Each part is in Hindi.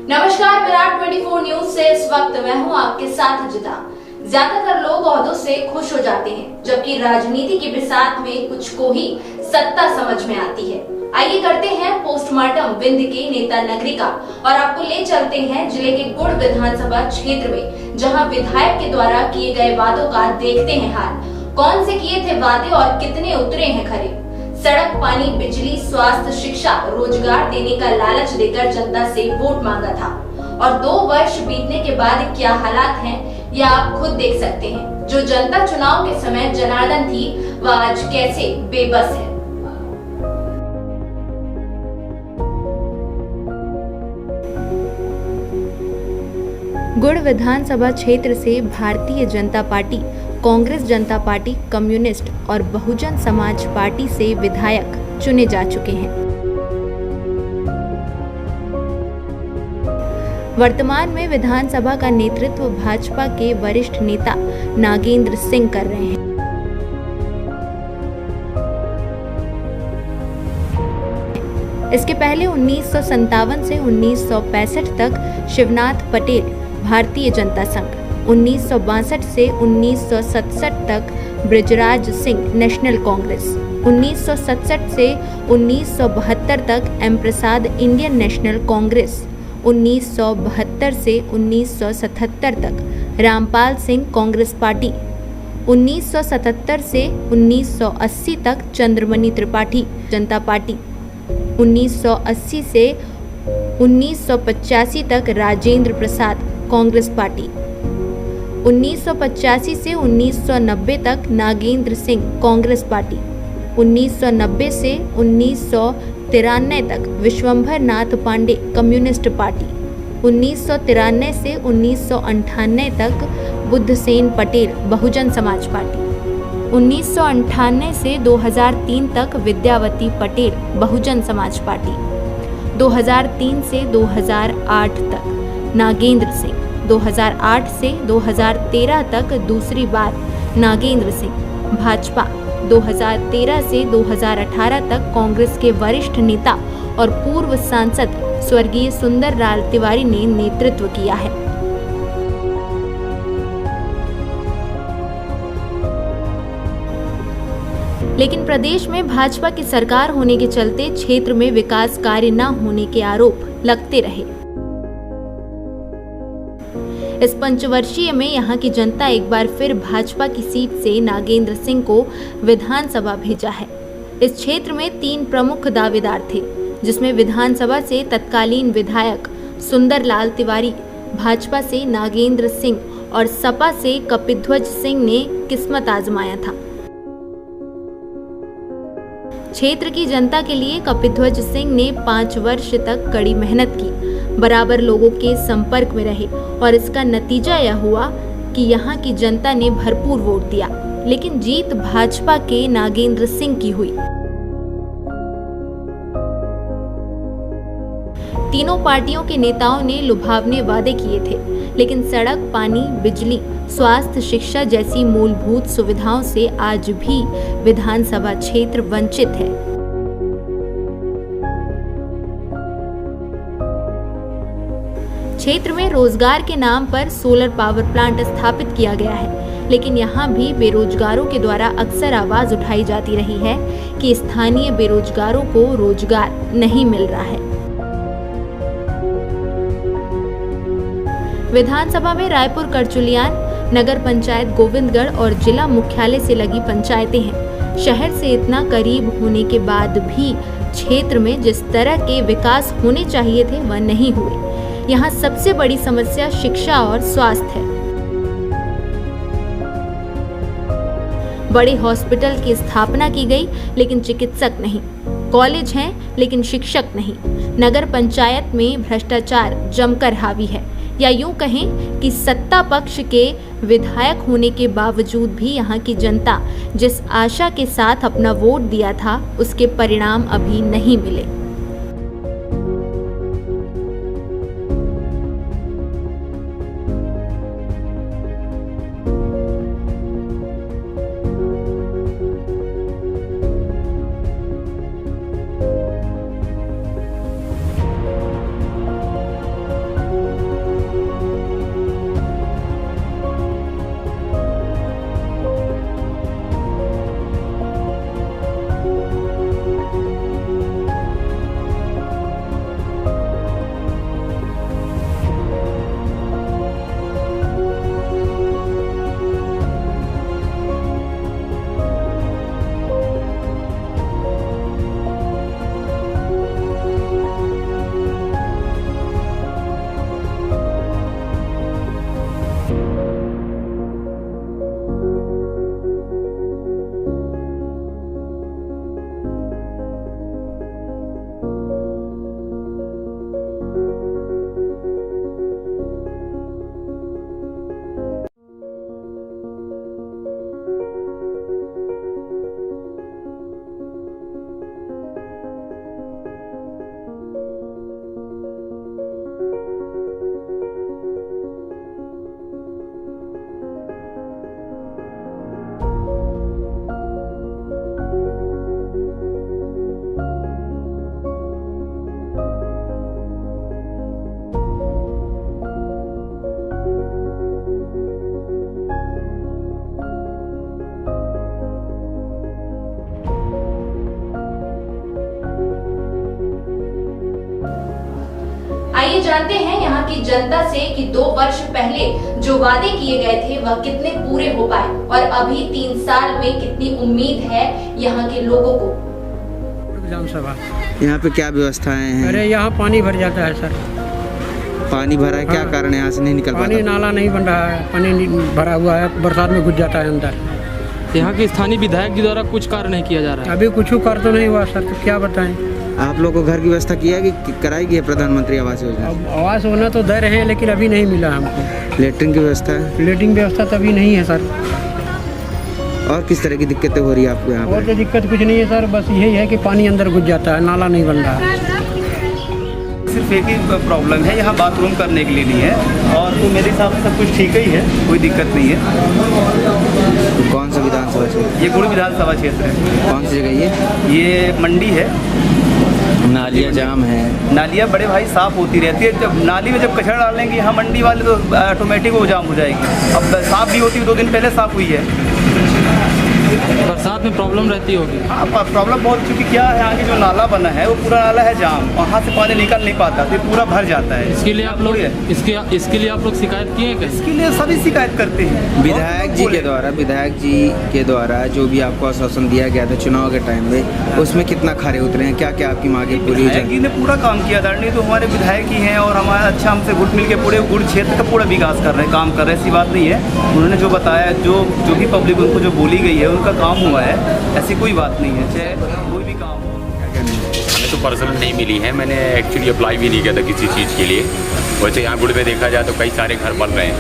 नमस्कार, विराट 24 न्यूज से इस वक्त मैं हूं आपके साथ जिता। ज्यादातर लोग ओहदों से खुश हो जाते हैं, जबकि राजनीति की बिसात में कुछ को ही सत्ता समझ में आती है। आइए करते हैं पोस्टमार्टम विंध्य के नेता नगरी का और आपको ले चलते हैं जिले के गुड़ विधानसभा क्षेत्र में, जहां विधायक के द्वारा किए गए वादों का देखते हैं हाल। कौन से किए थे वादे और कितने उतरे हैं खरे। सड़क, पानी, बिजली, स्वास्थ्य, शिक्षा, रोजगार देने का लालच देकर जनता से वोट मांगा था और 2 वर्ष बीतने के बाद क्या हालात हैं यह आप खुद देख सकते हैं। जो जनता चुनाव के समय जनार्दन थी वह आज कैसे बेबस है। गुड़ विधानसभा क्षेत्र से भारतीय जनता पार्टी, कांग्रेस जनता पार्टी, कम्युनिस्ट और बहुजन समाज पार्टी से विधायक चुने जा चुके हैं। वर्तमान में विधानसभा का नेतृत्व भाजपा के वरिष्ठ नेता नागेंद्र सिंह कर रहे हैं। इसके पहले 1957 से 1965 तक शिवनाथ पटेल भारतीय जनता संघ, 1962 से 1967 तक ब्रिजराज सिंह नेशनल कांग्रेस, 1967 से 1972 तक एम प्रसाद इंडियन नेशनल कांग्रेस, 1972 से 1977 तक रामपाल सिंह कांग्रेस पार्टी, 1977 से 1980 तक चंद्रमणि त्रिपाठी जनता पार्टी, 1980 से 1985 तक राजेंद्र प्रसाद कांग्रेस पार्टी, 1985 से 1990 तक नागेंद्र सिंह कांग्रेस पार्टी, 1990 से 1993 तक विश्वंभर नाथ पांडे कम्युनिस्ट पार्टी, 1993 से 1998 तक बुद्धसेन पटेल बहुजन समाज पार्टी, 1998 से 2003 तक विद्यावती पटेल बहुजन समाज पार्टी, 2003 से 2008 तक नागेंद्र सिंह, 2008 से 2013 तक दूसरी बार नागेंद्र सिंह भाजपा, 2013 से 2018 तक कांग्रेस के वरिष्ठ नेता और पूर्व सांसद स्वर्गीय सुंदर लाल तिवारी ने नेतृत्व किया है। लेकिन प्रदेश में भाजपा की सरकार होने के चलते क्षेत्र में विकास कार्य न होने के आरोप लगते रहे। इस पंचवर्षीय में यहां की जनता एक बार फिर भाजपा की सीट से नागेंद्र सिंह को विधानसभा भेजा है। इस क्षेत्र में 3 प्रमुख दावेदार थे, जिसमें विधानसभा से तत्कालीन विधायक सुंदर लाल तिवारी, भाजपा से नागेंद्र सिंह और सपा से कपिध्वज सिंह ने किस्मत आजमाया था। क्षेत्र की जनता के लिए कपिध्वज सिंह ने 5 वर्ष तक कड़ी मेहनत की, बराबर लोगों के संपर्क में रहे और इसका नतीजा यह हुआ कि यहाँ की जनता ने भरपूर वोट दिया, लेकिन जीत भाजपा के नागेंद्र सिंह की हुई। तीनों पार्टियों के नेताओं ने लुभावने वादे किए थे, लेकिन सड़क, पानी, बिजली, स्वास्थ्य, शिक्षा जैसी मूलभूत सुविधाओं से आज भी विधानसभा क्षेत्र वंचित है। क्षेत्र में रोजगार के नाम पर सोलर पावर प्लांट स्थापित किया गया है, लेकिन यहाँ भी बेरोजगारों के द्वारा अक्सर आवाज उठाई जाती रही है कि स्थानीय बेरोजगारों को रोजगार नहीं मिल रहा है। विधानसभा में रायपुर करचुलियान, नगर पंचायत गोविंदगढ़ और जिला मुख्यालय से लगी पंचायतें हैं। शहर से इतना करीब होने के बाद भी क्षेत्र में जिस तरह के विकास होने चाहिए थे वह नहीं हुए। यहाँ सबसे बड़ी समस्या शिक्षा और स्वास्थ्य है। बड़े हॉस्पिटल की स्थापना की गई, लेकिन चिकित्सक नहीं। कॉलेज हैं, लेकिन शिक्षक नहीं। नगर पंचायत में भ्रष्टाचार जमकर हावी है, या यूं कहें कि सत्ता पक्ष के विधायक होने के बावजूद भी यहाँ की जनता जिस आशा के साथ अपना वोट दिया था, उसके परिणाम अभी नहीं मिले। जानते हैं यहाँ की जनता से कि 2 वर्ष पहले जो वादे किए गए थे वह कितने पूरे हो पाए और अभी 3 साल में कितनी उम्मीद है यहाँ के लोगों को। विधानसभा यहाँ पे क्या व्यवस्थाएं हैं? अरे यहाँ पानी भर जाता है सर। पानी भरा है, क्या हाँ। कारण है यहाँ से नहीं निकल पानी पाता? नाला नहीं बन रहा है, पानी भरा हुआ है, बरसात में घुस जाता है अंदर। यहाँ के स्थानीय विधायक जी द्वारा कुछ कार्य नहीं किया जा रहा है। अभी कुछ कर तो नहीं हुआ सर, तो क्या बताएं। आप लोग को घर की व्यवस्था किया कि कराई गई है प्रधानमंत्री आवास योजना? अब आवास होना तो दे रहे हैं लेकिन अभी नहीं मिला हमको। लेटरिन की व्यवस्था है? लेटिंग व्यवस्था तो अभी नहीं है सर। और किस तरह की दिक्कतें हो रही है आपको यहाँ और पर? तो दिक्कत कुछ नहीं है सर, बस यही है कि पानी अंदर घुस जाता है, नाला नहीं बन रहा है। सिर्फ एक ही प्रॉब्लम है, यहाँ बाथरूम करने के लिए नहीं है, और तो मेरे हिसाब से सब कुछ ठीक ही है, कोई दिक्कत नहीं है। कौन सा विधानसभा क्षेत्र? ये गुड़ विधानसभा क्षेत्र है। कौन सी जगह ये मंडी है। नालियाँ जाम है? नालियाँ बड़े भाई साफ़ होती रहती है, जब नाली में जब कचरा डालेंगे यहाँ मंडी वाले तो ऑटोमेटिक वो जाम हो जाएगी। अब साफ़ भी होती है, 2 दिन पहले साफ़ हुई है। बरसात में प्रॉब्लम रहती होगी। हाँ, प्रॉब्लम बहुत, क्योंकि क्या है आगे जो नाला बना है वो पूरा नाला है जाम, वहाँ से पानी निकल नहीं पाता, तो पूरा भर जाता है। इसके लिए आप लोग इसके लिए आप लोग शिकायत किए हैं क्या? इसके लिए सभी शिकायत करते हैं। विधायक जी के द्वारा जो भी आपको आश्वासन दिया गया था चुनाव के टाइम में, उसमें कितना खरे उतरे हैं? क्या क्या आपकी मांगे पूरी हो विधायक जी ने पूरा काम किया, आदरणीय तो हमारे विधायक ही हैं और हमारा अच्छा हमसे घुट मिल के पूरे गुड़ क्षेत्र का पूरा विकास कर रहे हैं, काम कर रहे हैं, ऐसी बात नहीं है। उन्होंने जो बताया, जो भी पब्लिक उनको जो बोली गई है उनका काम हुआ है, ऐसी कोई बात नहीं है, चाहे कोई भी काम हो। हमें तो पर्सनल नहीं मिली है, मैंने एक्चुअली अप्लाई भी नहीं किया था किसी चीज़ के लिए। वैसे यहाँ गुड़ में देखा जाए तो कई सारे घर बन रहे हैं,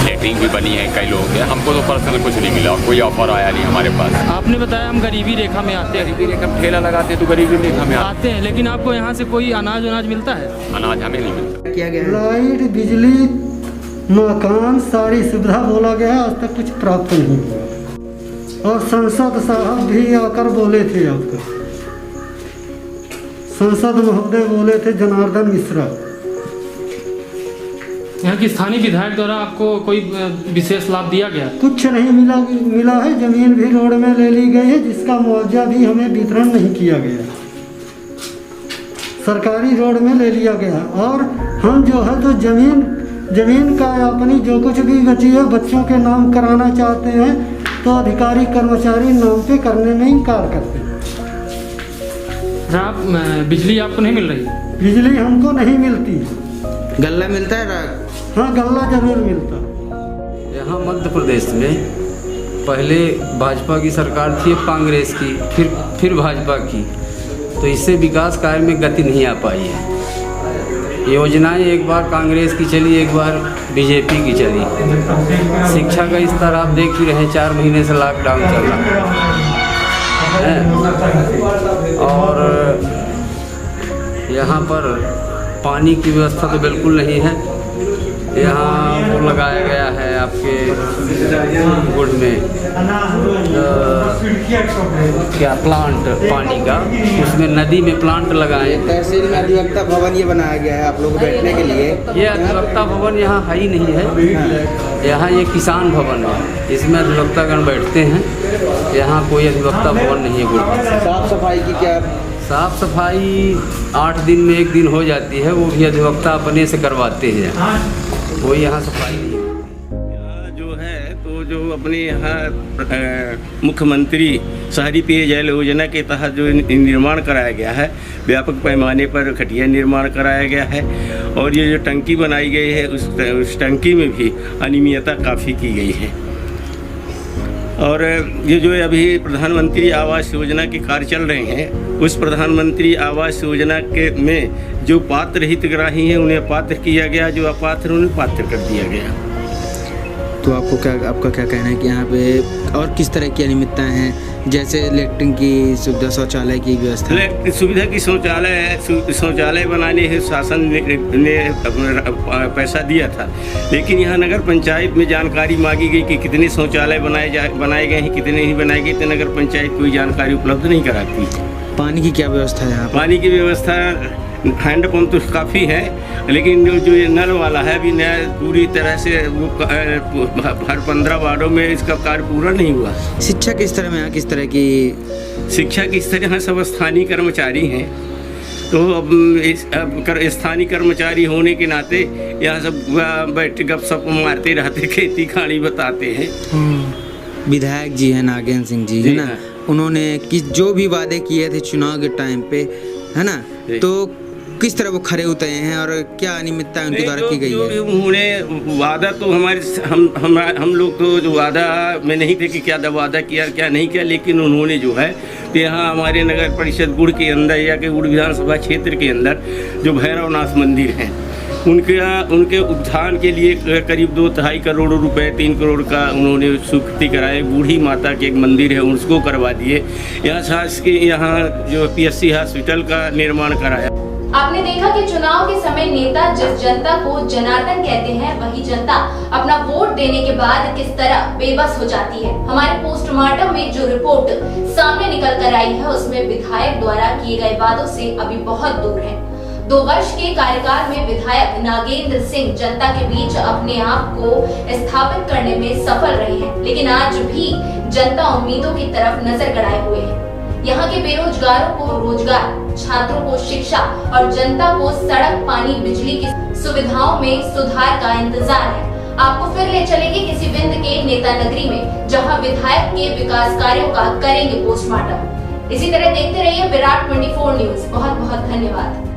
लेटरिन भी बनी है कई लोगों के। हमको तो पर्सनल कुछ नहीं मिला, कोई ऑफर आया नहीं हमारे पास। आपने बताया हम गरीबी रेखा में आते हैं। गरीबी रेखा ठेला लगाते तो गरीबी रेखा में आते हैं, लेकिन आपको यहाँ से कोई अनाज मिलता है? अनाज हमें नहीं मिलता। किया गया है? लाइट, बिजली, मकान, सारी सुविधा बोला गया, आज तक कुछ प्राप्त नहीं हुआ। और संसद साहब भी आकर बोले थे, आपका संसद महोदय बोले थे, जनार्दन मिश्रा। यहाँ की स्थानीय विधायक द्वारा आपको कोई विशेष लाभ दिया गया? कुछ नहीं मिला है। जमीन भी रोड में ले ली गई है, जिसका मुआवजा भी हमें वितरण नहीं किया गया, सरकारी रोड में ले लिया गया। और हम जो है तो जमीन का अपनी जो कुछ भी बची है बच्चों के नाम कराना चाहते हैं, तो अधिकारी कर्मचारी नाम पे करने में इनकार करते हैं। आप बिजली आपको नहीं मिल रही? बिजली हमको नहीं मिलती। गल्ला मिलता है? हाँ, गल्ला जरूर मिलता। यहाँ मध्य प्रदेश में पहले भाजपा की सरकार थी, अब कांग्रेस की, फिर भाजपा की, तो इससे विकास कार्य में गति नहीं आ पाई है। योजनाएं एक बार कांग्रेस की चली, एक बार बीजेपी की चली। शिक्षा का स्तर आप देख ही रहे, 4 महीने से लॉकडाउन चल रहा है। और यहाँ पर पानी की व्यवस्था तो बिल्कुल नहीं है। यहाँ वो लगाया गया है आपके गुड़ में क्या प्लांट पानी का, उसमें नदी में प्लांट लगाए। तहसील में अधिवक्ता भवन ये बनाया गया है आप लोगों को बैठने के लिए? ये अधिवक्ता भवन यहाँ है ही नहीं है। यहाँ ये किसान भवन है, इसमें अधिवक्तागण बैठते हैं। यहाँ कोई अधिवक्ता भवन नहीं है गुड़। साफ सफाई की क्या? साफ सफाई 8 दिन में 1 दिन हो जाती है, वो भी अधिवक्ता अपने से करवाते हैं, कोई यहाँ सफाई नहीं है। जो है तो जो अपने यहाँ मुख्यमंत्री शहरी पेयजल योजना के तहत जो निर्माण कराया गया है, व्यापक पैमाने पर खटिया निर्माण कराया गया है। और ये जो टंकी बनाई गई है उस टंकी में भी अनियमितता काफ़ी की गई है। और ये जो अभी प्रधानमंत्री आवास योजना के कार्य चल रहे हैं, उस प्रधानमंत्री आवास योजना के में जो पात्र हितग्राही हैं उन्हें पात्र किया गया, जो अपात्र उन्हें पात्र कर दिया गया। तो आपका क्या कहना है कि यहाँ पे और किस तरह की अनियमितताएं हैं? जैसे लेटरिन की सुविधा, शौचालय की व्यवस्था? सुविधा की शौचालय बनाने हैं शासन ने पैसा दिया था, लेकिन यहाँ नगर पंचायत में जानकारी मांगी गई कि कितने शौचालय बनाए गए हैं, कितने नहीं बनाए गए, तो नगर पंचायत कोई जानकारी उपलब्ध नहीं कराती। पानी की क्या व्यवस्था है यहाँ पर? पानी की व्यवस्था हैंडपम्प तो काफ़ी है, लेकिन जो ये नल वाला है अभी नया पूरी तरह से वो हर 15 वार्डों में इसका कार्य पूरा नहीं हुआ। शिक्षा किस तरह में यहाँ किस तरह की? शिक्षा की स्तर यहाँ सब स्थानीय कर्मचारी हैं, तो अब स्थानीय कर्मचारी होने के नाते यहाँ सब बैठ गपशप मारते रहते, खेती खानी बताते हैं। विधायक जी है नागेंद्र सिंह जी, है ना, उन्होंने जो भी वादे किए थे चुनाव के टाइम पे, है ना, तो किस तरह वो खरे उतरे हैं और क्या अनियमितता उनके द्वारा की गई है? उन्होंने वादा तो हम लोग तो जो वादा में नहीं थे कि क्या वादा किया क्या नहीं किया, लेकिन उन्होंने जो है तो यहाँ हमारे नगर परिषद गुड़ के अंदर या कि गुड़ विधानसभा क्षेत्र के अंदर जो भैरवनाथ मंदिर है उनके उत्थान के लिए करीब 2-2.5 करोड़ रुपए 3 करोड़ का उन्होंने स्वीकृति कराए। बूढ़ी माता के एक मंदिर है उसको करवा दिए। यहाँ जो PSC हॉस्पिटल का निर्माण कराया। आपने देखा कि चुनाव के समय नेता जिस जनता को जनार्दन कहते हैं वही जनता अपना वोट देने के बाद किस तरह बेबस हो जाती है। हमारे पोस्टमार्टम में जो रिपोर्ट सामने निकल कर आई है उसमें विधायक द्वारा किए गए वादों से अभी बहुत दूर है। 2 वर्ष के कार्यकाल में विधायक नागेंद्र सिंह जनता के बीच अपने आप को स्थापित करने में सफल रहे हैं, लेकिन आज भी जनता उम्मीदों की तरफ नजर गड़ाए हुए है। यहाँ के बेरोजगारों को रोजगार, छात्रों को शिक्षा और जनता को सड़क, पानी, बिजली की सुविधाओं में सुधार का इंतजार है। आपको फिर ले चलेंगे किसी विंध्य के नेता नगरी में, जहाँ विधायक के विकास कार्यों का करेंगे पोस्टमार्टम। इसी तरह देखते रहिए विराट 24 न्यूज। बहुत बहुत धन्यवाद।